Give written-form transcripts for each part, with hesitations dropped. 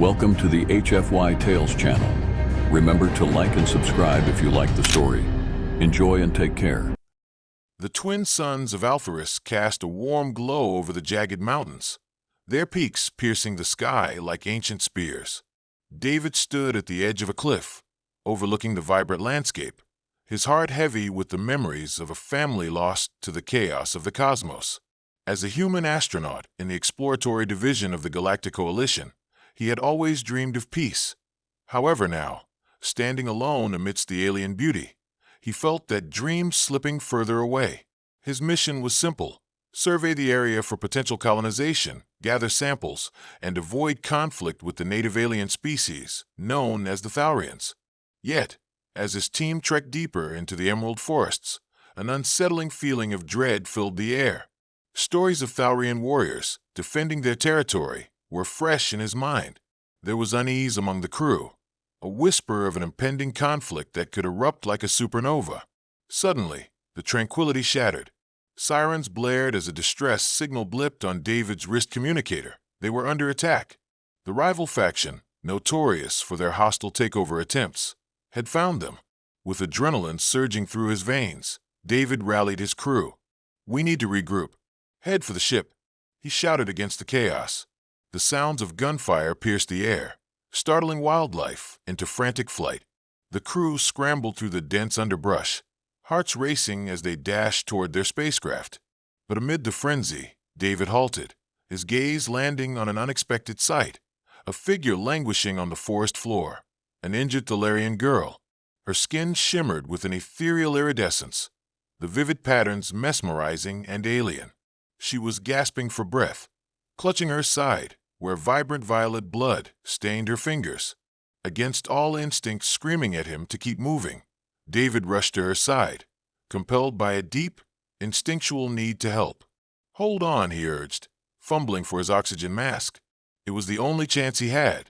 Welcome to the HFY Tales channel. Remember to like and subscribe if you like the story. Enjoy and take care. The twin suns of Alpharus cast a warm glow over the jagged mountains, their peaks piercing the sky like ancient spears. David stood at the edge of a cliff, overlooking the vibrant landscape, his heart heavy with the memories of a family lost to the chaos of the cosmos. As a human astronaut in the exploratory division of the Galactic Coalition, he had always dreamed of peace. However now, standing alone amidst the alien beauty, he felt that dream slipping further away. His mission was simple: survey the area for potential colonization, gather samples, and avoid conflict with the native alien species known as the Thaurians. Yet, as his team trekked deeper into the emerald forests, an unsettling feeling of dread filled the air. Stories of Thaurian warriors defending their territory were fresh in his mind. There was unease among the crew, a whisper of an impending conflict that could erupt like a supernova. Suddenly, the tranquility shattered. Sirens blared as a distress signal blipped on David's wrist communicator. They were under attack. The rival faction, notorious for their hostile takeover attempts, had found them. With adrenaline surging through his veins, David rallied his crew. "We need to regroup. Head for the ship," he shouted against the chaos. The sounds of gunfire pierced the air, startling wildlife into frantic flight. The crew scrambled through the dense underbrush, hearts racing as they dashed toward their spacecraft. But amid the frenzy, David halted, his gaze landing on an unexpected sight: a figure languishing on the forest floor, an injured Thalarian girl. Her skin shimmered with an ethereal iridescence, the vivid patterns mesmerizing and alien. She was gasping for breath, clutching her side, where vibrant violet blood stained her fingers. Against all instincts screaming at him to keep moving, David rushed to her side, compelled by a deep, instinctual need to help. "Hold on," he urged, fumbling for his oxygen mask. It was the only chance he had.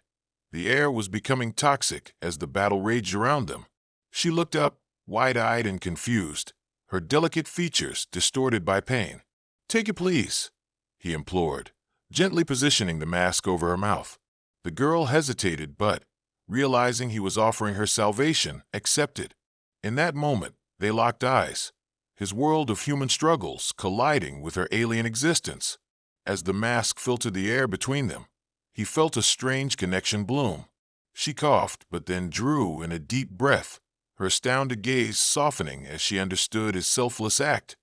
The air was becoming toxic as the battle raged around them. She looked up, wide-eyed and confused, her delicate features distorted by pain. "Take it, please," he implored, gently positioning the mask over her mouth. The girl hesitated, but, realizing he was offering her salvation, accepted. In that moment, they locked eyes, his world of human struggles colliding with her alien existence. As the mask filtered the air between them, he felt a strange connection bloom. She coughed, but then drew in a deep breath, her astounded gaze softening as she understood his selfless act.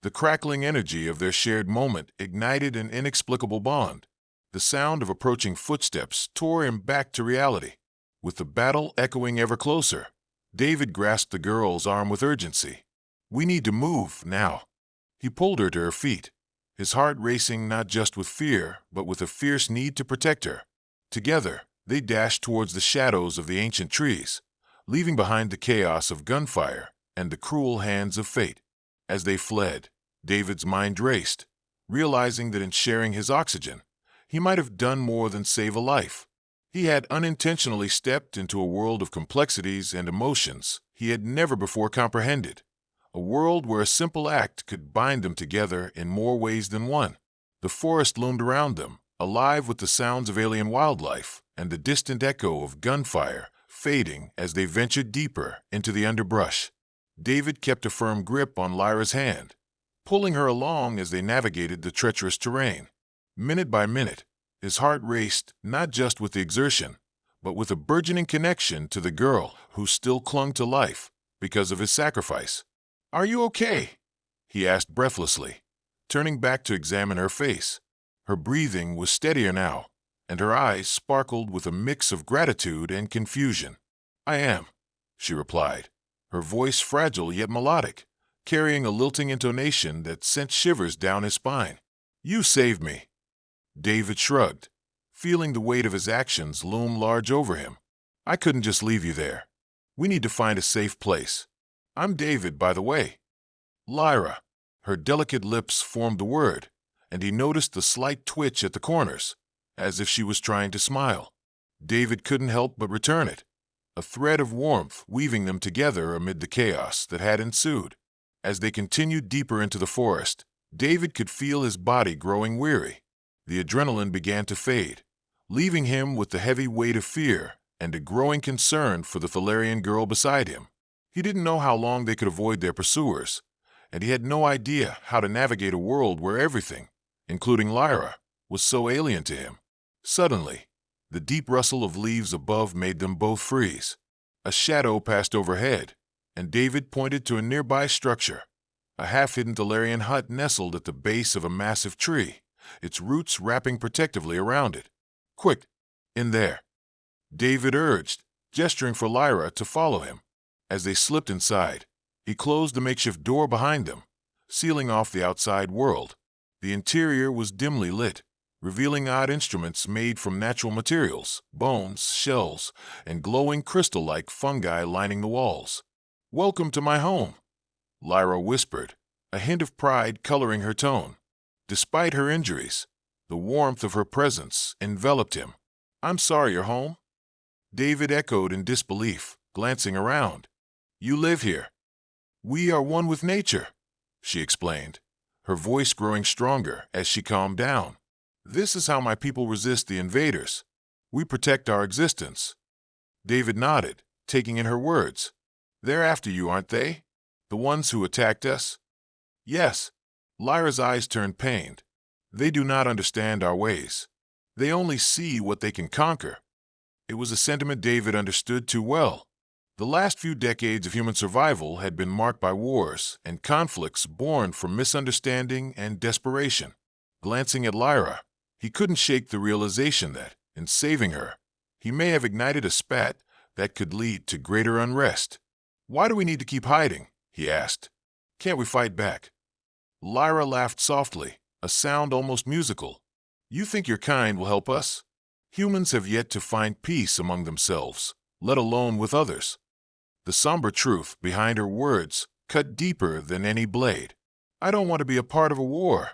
The crackling energy of their shared moment ignited an inexplicable bond. The sound of approaching footsteps tore him back to reality. With the battle echoing ever closer, David grasped the girl's arm with urgency. "We need to move now." He pulled her to her feet, his heart racing not just with fear, but with a fierce need to protect her. Together, they dashed towards the shadows of the ancient trees, leaving behind the chaos of gunfire and the cruel hands of fate. As they fled, David's mind raced, realizing that in sharing his oxygen, he might have done more than save a life. He had unintentionally stepped into a world of complexities and emotions he had never before comprehended, a world where a simple act could bind them together in more ways than one. The forest loomed around them, alive with the sounds of alien wildlife and the distant echo of gunfire fading as they ventured deeper into the underbrush. David kept a firm grip on Lyra's hand, pulling her along as they navigated the treacherous terrain. Minute by minute, his heart raced not just with the exertion, but with a burgeoning connection to the girl who still clung to life because of his sacrifice. "Are you okay?" he asked breathlessly, turning back to examine her face. Her breathing was steadier now, and her eyes sparkled with a mix of gratitude and confusion. "I am," she replied, her voice fragile yet melodic, carrying a lilting intonation that sent shivers down his spine. "You saved me." David shrugged, feeling the weight of his actions loom large over him. "I couldn't just leave you there. We need to find a safe place. I'm David, by the way." "Lyra." Her delicate lips formed the word, and he noticed the slight twitch at the corners, as if she was trying to smile. David couldn't help but return it, a thread of warmth weaving them together amid the chaos that had ensued. As they continued deeper into the forest, David could feel his body growing weary. The adrenaline began to fade, leaving him with the heavy weight of fear and a growing concern for the Thalarian girl beside him. He didn't know how long they could avoid their pursuers, and he had no idea how to navigate a world where everything, including Lyra, was so alien to him. Suddenly, the deep rustle of leaves above made them both freeze. A shadow passed overhead, and David pointed to a nearby structure, a half-hidden Thalarian hut nestled at the base of a massive tree, its roots wrapping protectively around it. "Quick, in there," David urged, gesturing for Lyra to follow him. As they slipped inside, he closed the makeshift door behind them, sealing off the outside world. The interior was dimly lit, revealing odd instruments made from natural materials, bones, shells, and glowing crystal-like fungi lining the walls. "Welcome to my home," Lyra whispered, a hint of pride coloring her tone. Despite her injuries, the warmth of her presence enveloped him. "I'm sorry you're home," David echoed in disbelief, glancing around. "You live here." "We are one with nature," she explained, her voice growing stronger as she calmed down. "This is how my people resist the invaders. We protect our existence." David nodded, taking in her words. "They're after you, aren't they? The ones who attacked us?" "Yes." Lyra's eyes turned pained. "They do not understand our ways. They only see what they can conquer." It was a sentiment David understood too well. The last few decades of human survival had been marked by wars and conflicts born from misunderstanding and desperation. Glancing at Lyra, he couldn't shake the realization that, in saving her, he may have ignited a spat that could lead to greater unrest. "Why do we need to keep hiding?" he asked. "Can't we fight back?" Lyra laughed softly, a sound almost musical. "You think your kind will help us? Humans have yet to find peace among themselves, let alone with others." The somber truth behind her words cut deeper than any blade. "I don't want to be a part of a war,"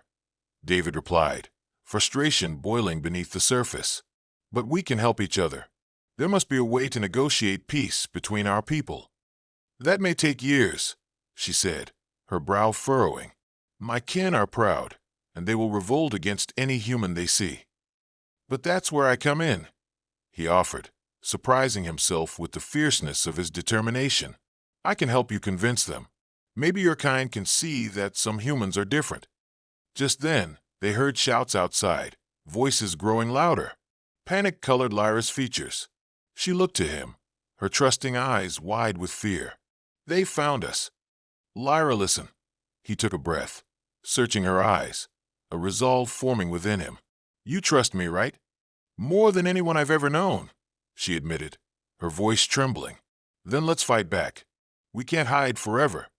David replied, frustration boiling beneath the surface. "But we can help each other. There must be a way to negotiate peace between our people." "That may take years," she said, her brow furrowing. "My kin are proud, and they will revolt against any human they see." "But that's where I come in," he offered, surprising himself with the fierceness of his determination. "I can help you convince them. Maybe your kind can see that some humans are different." Just then, they heard shouts outside, voices growing louder. Panic colored Lyra's features. She looked to him, her trusting eyes wide with fear. "They found us." "Lyra, listen." He took a breath, searching her eyes, a resolve forming within him. "You trust me, right?" "More than anyone I've ever known," she admitted, her voice trembling. "Then let's fight back. We can't hide forever."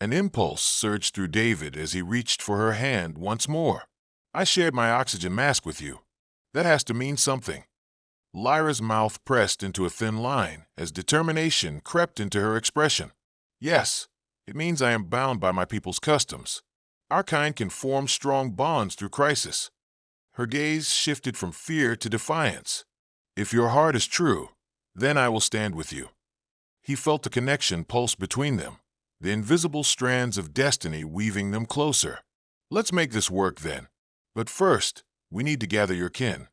An impulse surged through David as he reached for her hand once more. "I shared my oxygen mask with you. That has to mean something." Lyra's mouth pressed into a thin line as determination crept into her expression. "Yes, it means I am bound by my people's customs. Our kind can form strong bonds through crisis." Her gaze shifted from fear to defiance. "If your heart is true, then I will stand with you." He felt the connection pulse between them, the invisible strands of destiny weaving them closer. "Let's make this work then. But first, we need to gather your kin.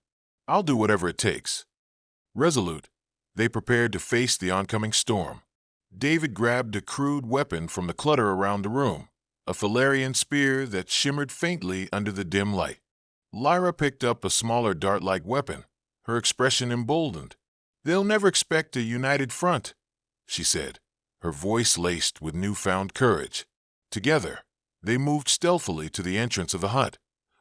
I'll do whatever it takes." Resolute, they prepared to face the oncoming storm. David grabbed a crude weapon from the clutter around the room, a Thalarian spear that shimmered faintly under the dim light. Lyra picked up a smaller dart-like weapon, her expression emboldened. "They'll never expect a united front," she said, her voice laced with newfound courage. Together, they moved stealthily to the entrance of the hut,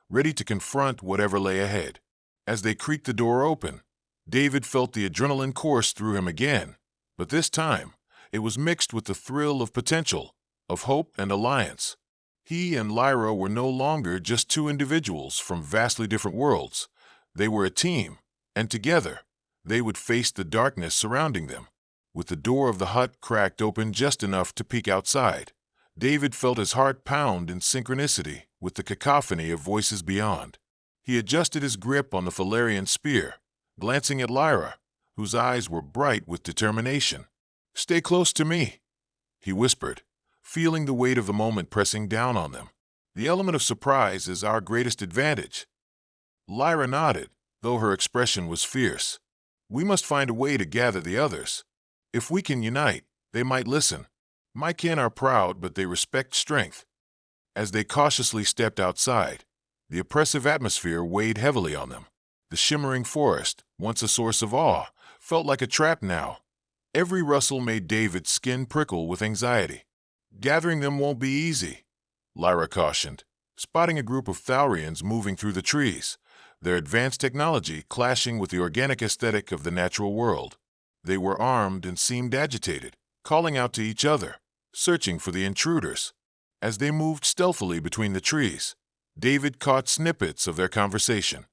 ready to confront whatever lay ahead. As they creaked the door open, David felt the adrenaline course through him again, but this time it was mixed with the thrill of potential, of hope and alliance. He and Lyra were no longer just two individuals from vastly different worlds. They were a team, and together, they would face the darkness surrounding them. With the door of the hut cracked open just enough to peek outside, David felt his heart pound in synchronicity with the cacophony of voices beyond. He adjusted his grip on the Thalarian spear, glancing at Lyra, whose eyes were bright with determination. "Stay close to me," he whispered, feeling the weight of the moment pressing down on them. "The element of surprise is our greatest advantage." Lyra nodded, though her expression was fierce. We must find a way to gather the others. If we can unite, they might listen. My kin are proud, but they respect strength. As they cautiously stepped outside, the oppressive atmosphere weighed heavily on them. The shimmering forest, once a source of awe, felt like a trap now. Every rustle made David's skin prickle with anxiety. Gathering them won't be easy, Lyra cautioned, spotting a group of Thaurians moving through the trees, their advanced technology clashing with the organic aesthetic of the natural world. They were armed and seemed agitated, calling out to each other, searching for the intruders. As they moved stealthily between the trees, David caught snippets of their conversation.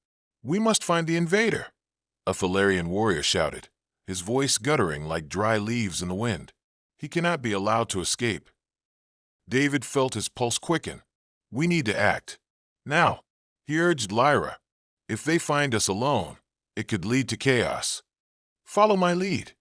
"We must find the invader," a Thalarian warrior shouted, his voice guttering like dry leaves in the wind. "He cannot be allowed to escape." David felt his pulse quicken. "We need to act. Now," he urged Lyra. "If they find us alone, it could lead to chaos." "Follow my lead,"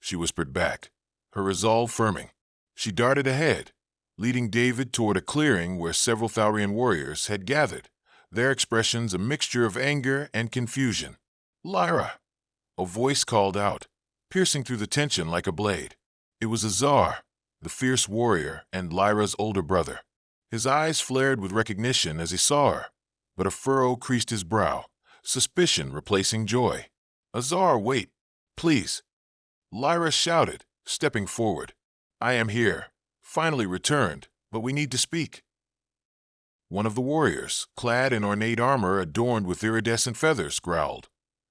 she whispered back, her resolve firming. She darted ahead, leading David toward a clearing where several Thaurian warriors had gathered, their expressions a mixture of anger and confusion. "Lyra!" A voice called out, piercing through the tension like a blade. It was Azar, the fierce warrior and Lyra's older brother. His eyes flared with recognition as he saw her, but a furrow creased his brow, suspicion replacing joy. "Azar, wait, please!" Lyra shouted, stepping forward. "I am here, finally returned, but we need to speak." One of the warriors, clad in ornate armor adorned with iridescent feathers, growled,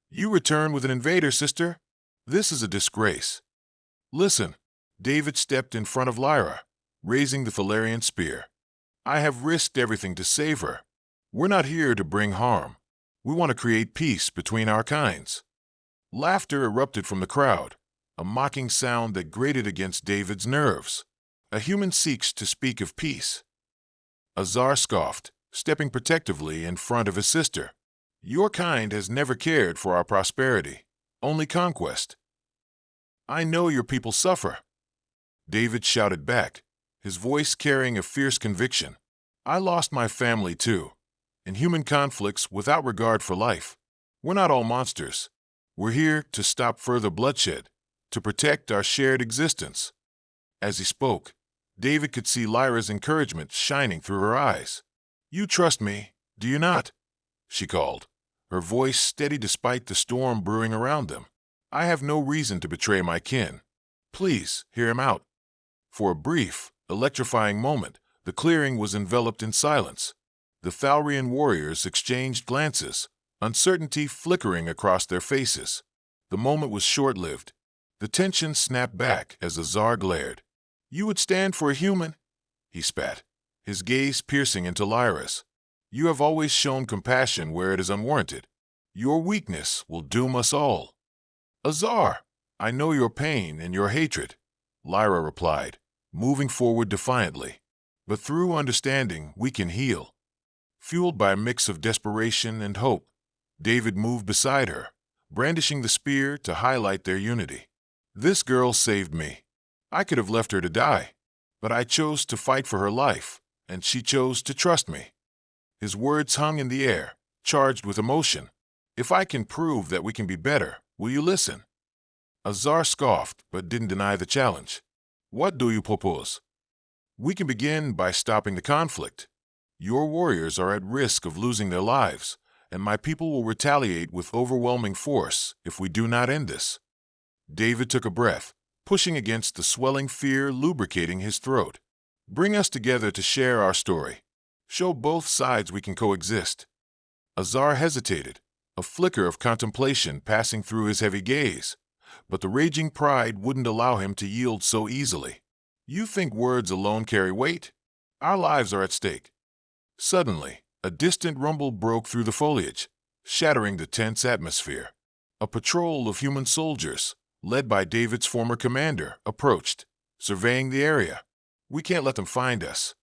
"You return with an invader, sister? This is a disgrace." "Listen," David stepped in front of Lyra, raising the Thalarian spear. "I have risked everything to save her. We're not here to bring harm. We want to create peace between our kinds." Laughter erupted from the crowd, a mocking sound that grated against David's nerves. "A human seeks to speak of peace." Azar scoffed, stepping protectively in front of his sister. "Your kind has never cared for our prosperity, only conquest." "I know your people suffer," David shouted back, his voice carrying a fierce conviction. "I lost my family too, in human conflicts without regard for life. We're not all monsters. We're here to stop further bloodshed, to protect our shared existence." As he spoke, David could see Lyra's encouragement shining through her eyes. "You trust me, do you not?" she called, her voice steady despite the storm brewing around them. "I have no reason to betray my kin. Please, hear him out." For a brief, electrifying moment, the clearing was enveloped in silence. The Thaurian warriors exchanged glances, uncertainty flickering across their faces. The moment was short-lived. The tension snapped back as Azar glared. "You would stand for a human?" he spat, his gaze piercing into Lyra's. "You have always shown compassion where it is unwarranted. Your weakness will doom us all." "Azar, I know your pain and your hatred," Lyra replied, moving forward defiantly. "But through understanding, we can heal." Fueled by a mix of desperation and hope, David moved beside her, brandishing the spear to highlight their unity. "This girl saved me. I could have left her to die, but I chose to fight for her life, and she chose to trust me." His words hung in the air, charged with emotion. "If I can prove that we can be better, will you listen?" Azar scoffed, but didn't deny the challenge. "What do you propose?" "We can begin by stopping the conflict. Your warriors are at risk of losing their lives, and my people will retaliate with overwhelming force if we do not end this." David took a breath, pushing against the swelling fear lubricating his throat. "Bring us together to share our story. Show both sides we can coexist." Azar hesitated, a flicker of contemplation passing through his heavy gaze, but the raging pride wouldn't allow him to yield so easily. "You think words alone carry weight? Our lives are at stake." Suddenly, a distant rumble broke through the foliage, shattering the tense atmosphere. A patrol of human soldiers, led by David's former commander, approached, surveying the area. "We can't let them find us,"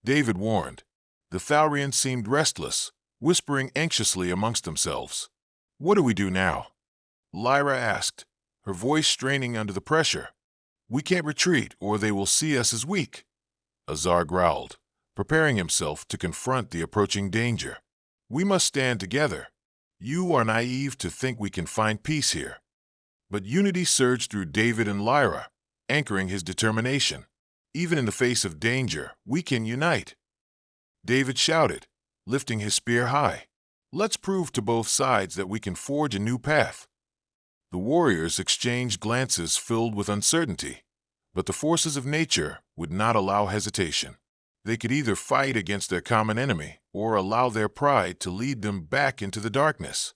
David warned. The Thaurians seemed restless, whispering anxiously amongst themselves. "What do we do now?" Lyra asked, her voice straining under the pressure. "We can't retreat or they will see us as weak," Azar growled, preparing himself to confront the approaching danger. "We must stand together. You are naive to think we can find peace here. But unity surged through David and Lyra, anchoring his determination. Even in the face of danger, we can unite. David shouted, lifting his spear high. Let's prove to both sides that we can forge a new path. The warriors exchanged glances filled with uncertainty, but the forces of nature would not allow hesitation. They could either fight against their common enemy or allow their pride to lead them back into the darkness.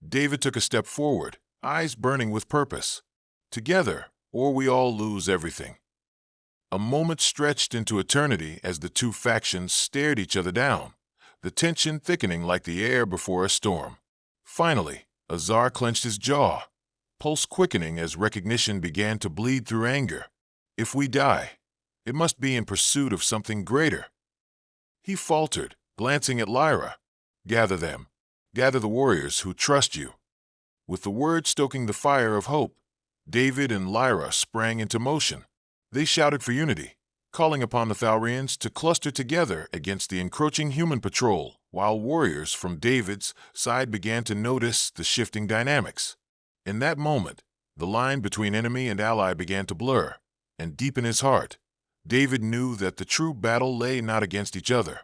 David took a step forward, eyes burning with purpose. Together, or we all lose everything. A moment stretched into eternity as the two factions stared each other down, the tension thickening like the air before a storm. Finally, Azar clenched his jaw, pulse quickening as recognition began to bleed through anger. If we die, it must be in pursuit of something greater. He faltered, glancing at Lyra. Gather them. Gather the warriors who trust you. With the word stoking the fire of hope, David and Lyra sprang into motion. They shouted for unity, calling upon the Thalrians to cluster together against the encroaching human patrol, while warriors from David's side began to notice the shifting dynamics. In that moment, the line between enemy and ally began to blur, and deep in his heart, David knew that the true battle lay not against each other,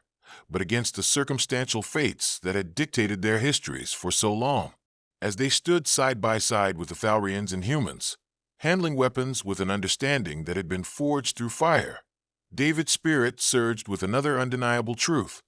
but against the circumstantial fates that had dictated their histories for so long. As they stood side by side with the Thalrians and humans, handling weapons with an understanding that had been forged through fire, David's spirit surged with another undeniable truth.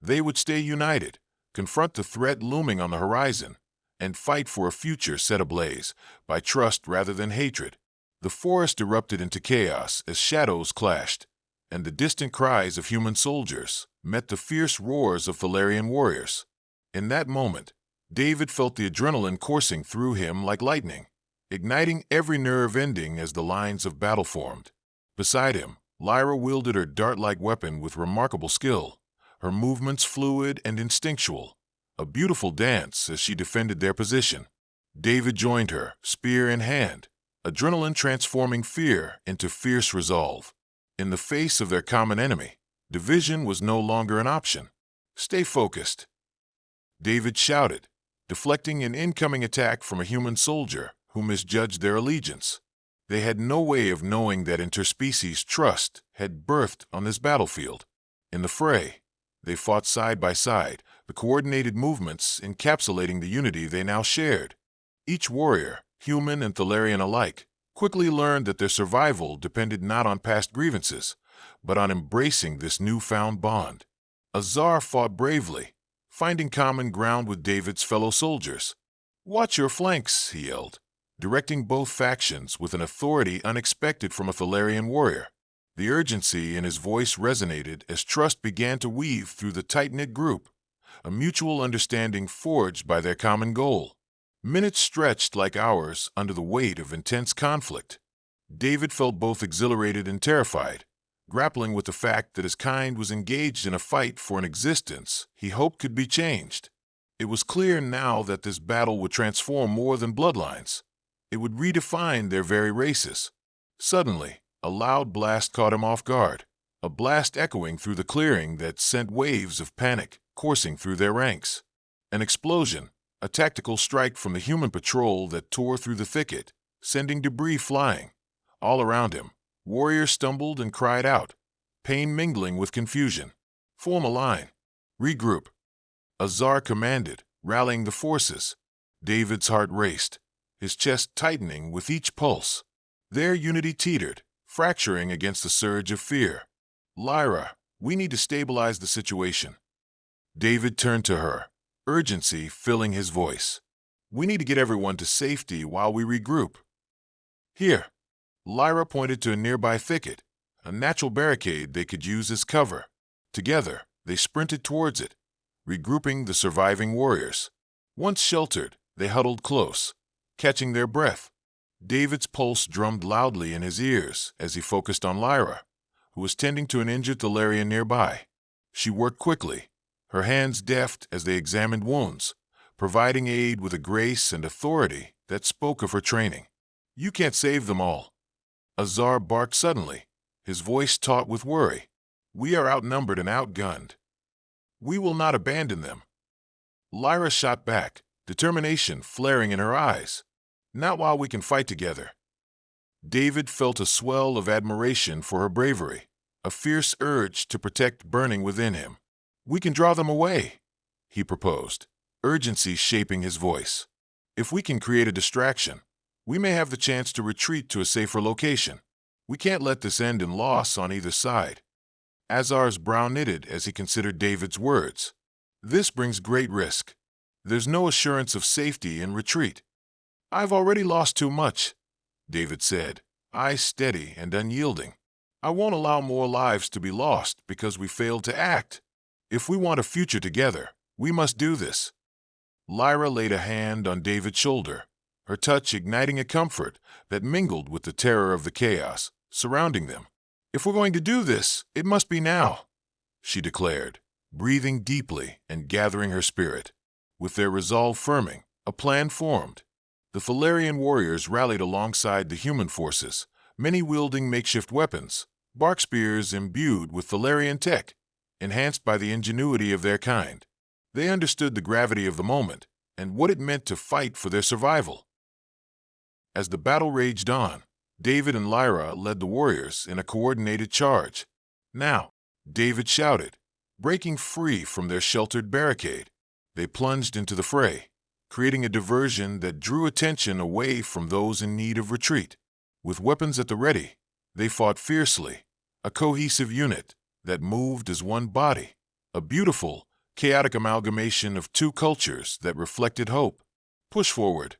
They would stay united, confront the threat looming on the horizon, and fight for a future set ablaze by trust rather than hatred. The forest erupted into chaos as shadows clashed, and the distant cries of human soldiers met the fierce roars of Thalarian warriors. In that moment, David felt the adrenaline coursing through him like lightning, igniting every nerve ending as the lines of battle formed. Beside him, Lyra wielded her dart-like weapon with remarkable skill, her movements fluid and instinctual, a beautiful dance as she defended their position. David joined her, spear in hand, adrenaline transforming fear into fierce resolve. In the face of their common enemy, division was no longer an option. Stay focused, David shouted, deflecting an incoming attack from a human soldier who misjudged their allegiance. They had no way of knowing that interspecies trust had birthed on this battlefield. In the fray, they fought side by side, the coordinated movements encapsulating the unity they now shared. Each warrior, human and Thalarian alike, quickly learned that their survival depended not on past grievances, but on embracing this newfound bond. Azar fought bravely, finding common ground with David's fellow soldiers. "Watch your flanks," he yelled, directing both factions with an authority unexpected from a Thalarian warrior. The urgency in his voice resonated as trust began to weave through the tight-knit group, a mutual understanding forged by their common goal. Minutes stretched like hours under the weight of intense conflict. David felt both exhilarated and terrified, grappling with the fact that his kind was engaged in a fight for an existence he hoped could be changed. It was clear now that this battle would transform more than bloodlines. It would redefine their very races. Suddenly, a loud blast caught him off guard, a blast echoing through the clearing that sent waves of panic coursing through their ranks. An explosion, a tactical strike from the human patrol that tore through the thicket, sending debris flying. All around him, warriors stumbled and cried out, pain mingling with confusion. "Form a line. Regroup," Azar commanded, rallying the forces. David's heart raced, his chest tightening with each pulse. Their unity teetered, fracturing against the surge of fear. "Lyra, we need to stabilize the situation." David turned to her, urgency filling his voice. "We need to get everyone to safety while we regroup." "Here." Lyra pointed to a nearby thicket, a natural barricade they could use as cover. Together, they sprinted towards it, regrouping the surviving warriors. Once sheltered, they huddled close, catching their breath. David's pulse drummed loudly in his ears as he focused on Lyra, who was tending to an injured Thalarian nearby. She worked quickly, her hands deft as they examined wounds, providing aid with a grace and authority that spoke of her training. "You can't save them all," Azar barked suddenly, his voice taut with worry. "We are outnumbered and outgunned. We will not abandon them." Lyra shot back, determination flaring in her eyes. Not while we can fight together. David felt a swell of admiration for her bravery, a fierce urge to protect burning within him. We can draw them away, he proposed, urgency shaping his voice. If we can create a distraction, we may have the chance to retreat to a safer location. We can't let this end in loss on either side. Azar's brow knitted as he considered David's words. This brings great risk. There's no assurance of safety in retreat. I've already lost too much, David said, eyes steady and unyielding. I won't allow more lives to be lost because we failed to act. If we want a future together, we must do this. Lyra laid a hand on David's shoulder, her touch igniting a comfort that mingled with the terror of the chaos surrounding them. If we're going to do this, it must be now, she declared, breathing deeply and gathering her spirit. With their resolve firming, a plan formed. The Thalarian warriors rallied alongside the human forces, many wielding makeshift weapons, bark spears imbued with Thalarian tech, enhanced by the ingenuity of their kind. They understood the gravity of the moment and what it meant to fight for their survival. As the battle raged on, David and Lyra led the warriors in a coordinated charge. Now, David shouted, breaking free from their sheltered barricade. They plunged into the fray, creating a diversion that drew attention away from those in need of retreat. With weapons at the ready, they fought fiercely, a cohesive unit that moved as one body, a beautiful, chaotic amalgamation of two cultures that reflected hope. Push forward.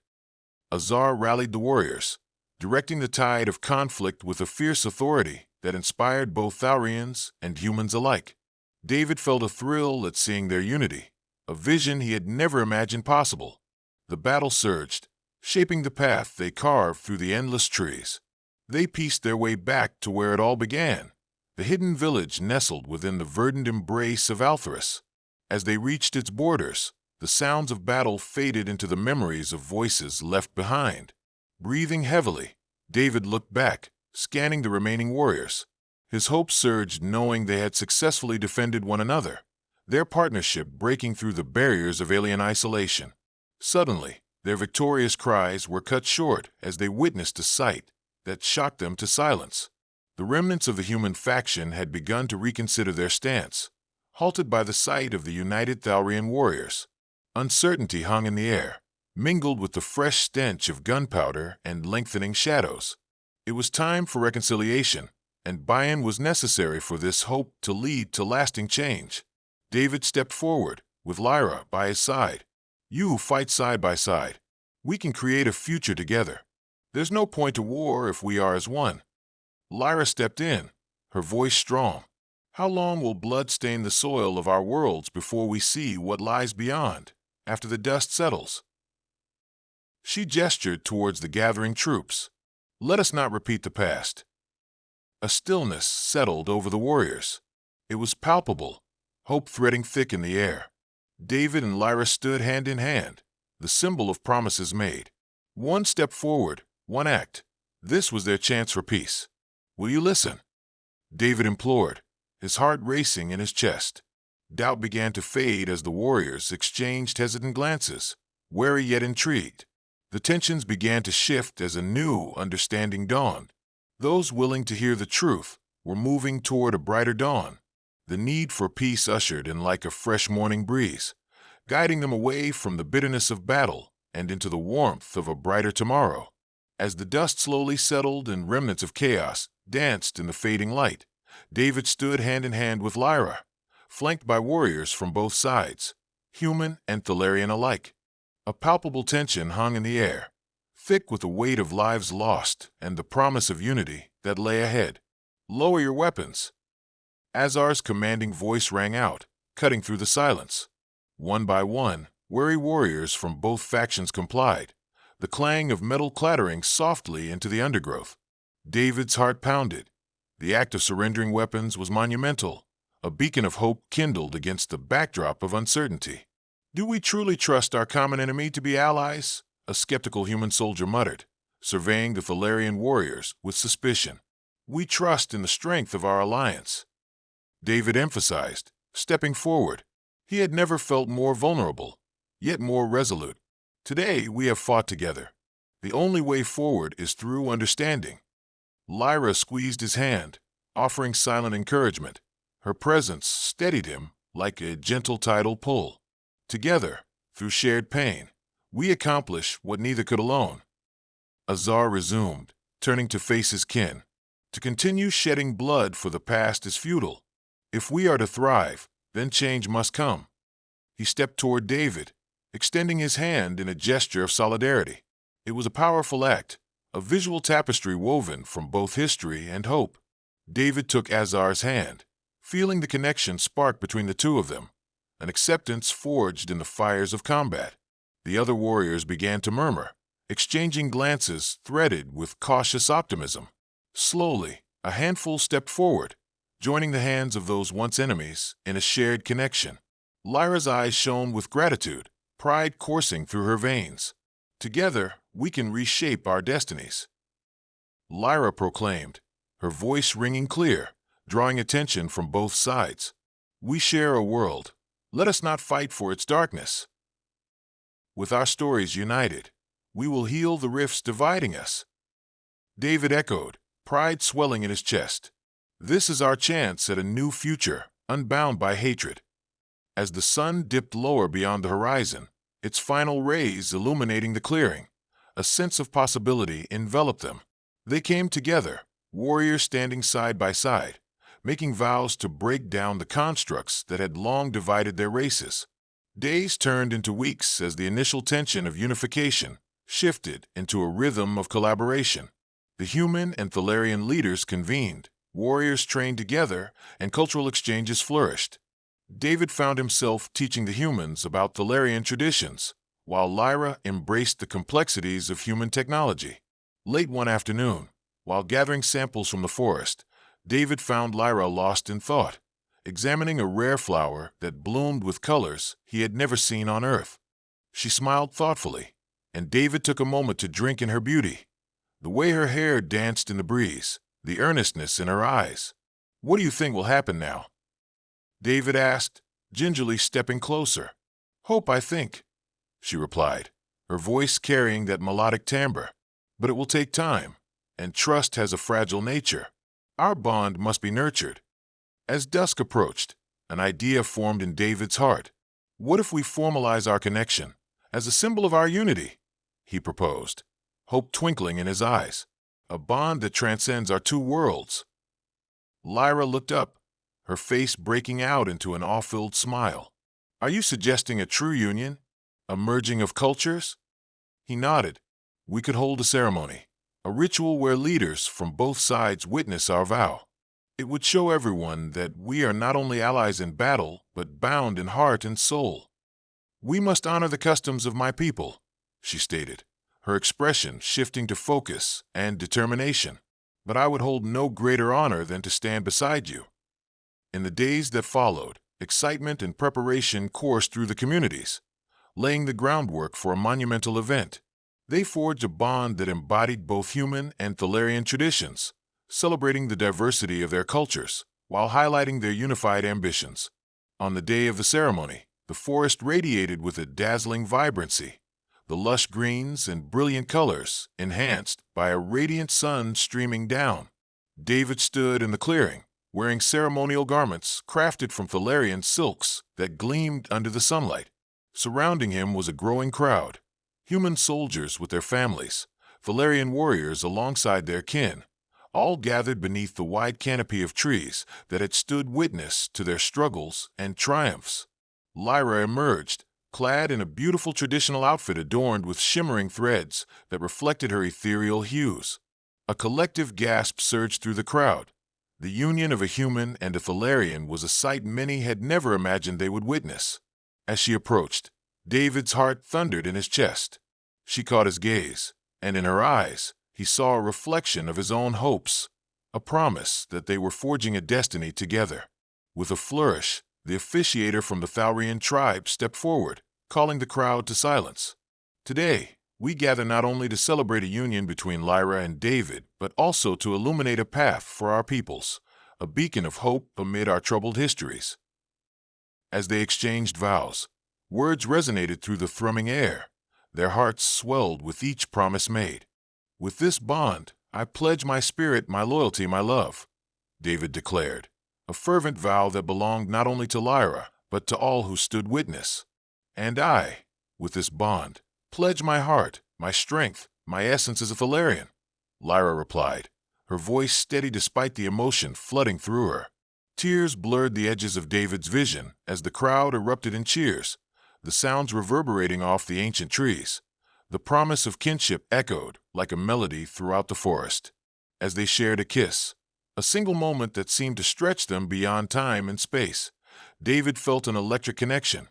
Azar rallied the warriors, directing the tide of conflict with a fierce authority that inspired both Thalarians and humans alike. David felt a thrill at seeing their unity, a vision he had never imagined possible. The battle surged, shaping the path they carved through the endless trees. They pieced their way back to where it all began, the hidden village nestled within the verdant embrace of Alpharus. As they reached its borders, the sounds of battle faded into the memories of voices left behind. Breathing heavily, David looked back, scanning the remaining warriors. His hope surged knowing they had successfully defended one another, their partnership breaking through the barriers of alien isolation. Suddenly, their victorious cries were cut short as they witnessed a sight that shocked them to silence. The remnants of the human faction had begun to reconsider their stance, halted by the sight of the united Thalarian warriors. Uncertainty hung in the air, mingled with the fresh stench of gunpowder and lengthening shadows. It was time for reconciliation, and buy-in was necessary for this hope to lead to lasting change. David stepped forward, with Lyra by his side. You fight side by side. We can create a future together. There's no point to war if we are as one. Lyra stepped in, her voice strong. How long will blood stain the soil of our worlds before we see what lies beyond, after the dust settles? She gestured towards the gathering troops. Let us not repeat the past. A stillness settled over the warriors. It was palpable, hope threading thick in the air. David and Lyra stood hand in hand, the symbol of promises made. One step forward, one act. This was their chance for peace. Will you listen? David implored, his heart racing in his chest. Doubt began to fade as the warriors exchanged hesitant glances, wary yet intrigued. The tensions began to shift as a new understanding dawned. Those willing to hear the truth were moving toward a brighter dawn. The need for peace ushered in like a fresh morning breeze, guiding them away from the bitterness of battle and into the warmth of a brighter tomorrow. As the dust slowly settled and remnants of chaos danced in the fading light, David stood hand in hand with Lyra, flanked by warriors from both sides, human and Thalarian alike. A palpable tension hung in the air, thick with the weight of lives lost and the promise of unity that lay ahead. Lower your weapons. Azar's commanding voice rang out, cutting through the silence. One by one, wary warriors from both factions complied, the clang of metal clattering softly into the undergrowth. David's heart pounded. The act of surrendering weapons was monumental, a beacon of hope kindled against the backdrop of uncertainty. Do we truly trust our common enemy to be allies? A skeptical human soldier muttered, surveying the Thalarian warriors with suspicion. We trust in the strength of our alliance. David emphasized, stepping forward. He had never felt more vulnerable, yet more resolute. Today, we have fought together. The only way forward is through understanding. Lyra squeezed his hand, offering silent encouragement. Her presence steadied him like a gentle tidal pull. Together, through shared pain, we accomplish what neither could alone. Azar resumed, turning to face his kin. To continue shedding blood for the past is futile. If we are to thrive, then change must come. He stepped toward David, extending his hand in a gesture of solidarity. It was a powerful act, a visual tapestry woven from both history and hope. David took Azar's hand, feeling the connection spark between the two of them, an acceptance forged in the fires of combat. The other warriors began to murmur, exchanging glances threaded with cautious optimism. Slowly, a handful stepped forward, joining the hands of those once enemies in a shared connection. Lyra's eyes shone with gratitude, pride coursing through her veins. Together, we can reshape our destinies. Lyra proclaimed, her voice ringing clear, drawing attention from both sides. We share a world. Let us not fight for its darkness. With our stories united, we will heal the rifts dividing us. David echoed, pride swelling in his chest. This is our chance at a new future, unbound by hatred. As the sun dipped lower beyond the horizon, its final rays illuminating the clearing, a sense of possibility enveloped them. They came together, warriors standing side by side, making vows to break down the constructs that had long divided their races. Days turned into weeks as the initial tension of unification shifted into a rhythm of collaboration. The human and Thalarian leaders convened, warriors trained together, and cultural exchanges flourished. David found himself teaching the humans about Thalarian traditions, while Lyra embraced the complexities of human technology. Late one afternoon, while gathering samples from the forest, David found Lyra lost in thought, examining a rare flower that bloomed with colors he had never seen on Earth. She smiled thoughtfully, and David took a moment to drink in her beauty. The way her hair danced in the breeze, the earnestness in her eyes. What do you think will happen now? David asked, gingerly stepping closer. Hope, I think, she replied, her voice carrying that melodic timbre. But it will take time, and trust has a fragile nature. Our bond must be nurtured. As dusk approached, an idea formed in David's heart. What if we formalize our connection as a symbol of our unity? He proposed, hope twinkling in his eyes. A bond that transcends our two worlds. Lyra looked up, her face breaking out into an awe-filled smile. Are you suggesting a true union? A merging of cultures? He nodded. We could hold a ceremony, a ritual where leaders from both sides witness our vow. It would show everyone that we are not only allies in battle, but bound in heart and soul. We must honor the customs of my people, she stated, her expression shifting to focus and determination. But I would hold no greater honor than to stand beside you. In the days that followed, excitement and preparation coursed through the communities, laying the groundwork for a monumental event. They forged a bond that embodied both human and Thalarian traditions, celebrating the diversity of their cultures while highlighting their unified ambitions. On the day of the ceremony, the forest radiated with a dazzling vibrancy, the lush greens and brilliant colors enhanced by a radiant sun streaming down. David stood in the clearing, wearing ceremonial garments crafted from Thalarian silks that gleamed under the sunlight. Surrounding him was a growing crowd, human soldiers with their families, Thalarian warriors alongside their kin, all gathered beneath the wide canopy of trees that had stood witness to their struggles and triumphs. Lyra emerged, clad in a beautiful traditional outfit adorned with shimmering threads that reflected her ethereal hues. A collective gasp surged through the crowd. The union of a human and a Thalarian was a sight many had never imagined they would witness. As she approached, David's heart thundered in his chest. She caught his gaze, and in her eyes, he saw a reflection of his own hopes, a promise that they were forging a destiny together. With a flourish, the officiator from the Thalarian tribe stepped forward, calling the crowd to silence. Today, we gather not only to celebrate a union between Lyra and David, but also to illuminate a path for our peoples, a beacon of hope amid our troubled histories. As they exchanged vows, words resonated through the thrumming air. Their hearts swelled with each promise made. "With this bond, I pledge my spirit, my loyalty, my love," David declared, a fervent vow that belonged not only to Lyra, but to all who stood witness. "And I, with this bond, pledge my heart, my strength, my essence as a Valerian," Lyra replied, her voice steady despite the emotion flooding through her. Tears blurred the edges of David's vision as the crowd erupted in cheers, the sounds reverberating off the ancient trees. The promise of kinship echoed like a melody throughout the forest. As they shared a kiss, a single moment that seemed to stretch them beyond time and space, David felt an electric connection,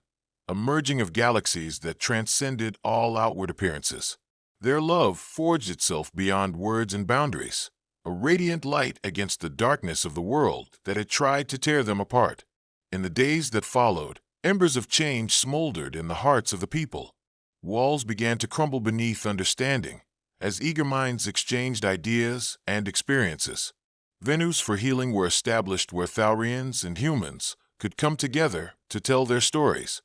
a merging of galaxies that transcended all outward appearances. Their love forged itself beyond words and boundaries, a radiant light against the darkness of the world that had tried to tear them apart. In the days that followed, embers of change smoldered in the hearts of the people. Walls began to crumble beneath understanding, as eager minds exchanged ideas and experiences. Venues for healing were established where Thaurians and humans could come together to tell their stories,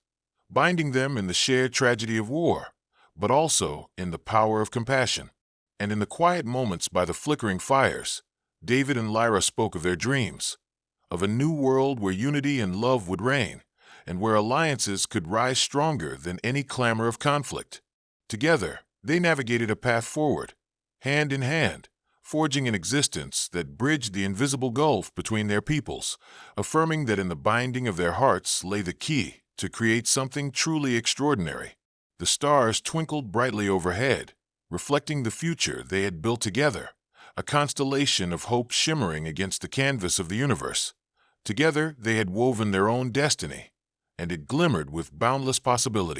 binding them in the shared tragedy of war, but also in the power of compassion. And in the quiet moments by the flickering fires, David and Lyra spoke of their dreams, of a new world where unity and love would reign, and where alliances could rise stronger than any clamor of conflict. Together, they navigated a path forward, hand in hand, forging an existence that bridged the invisible gulf between their peoples, affirming that in the binding of their hearts lay the key to create something truly extraordinary. The stars twinkled brightly overhead, reflecting the future they had built together, a constellation of hope shimmering against the canvas of the universe. Together they had woven their own destiny, and it glimmered with boundless possibility.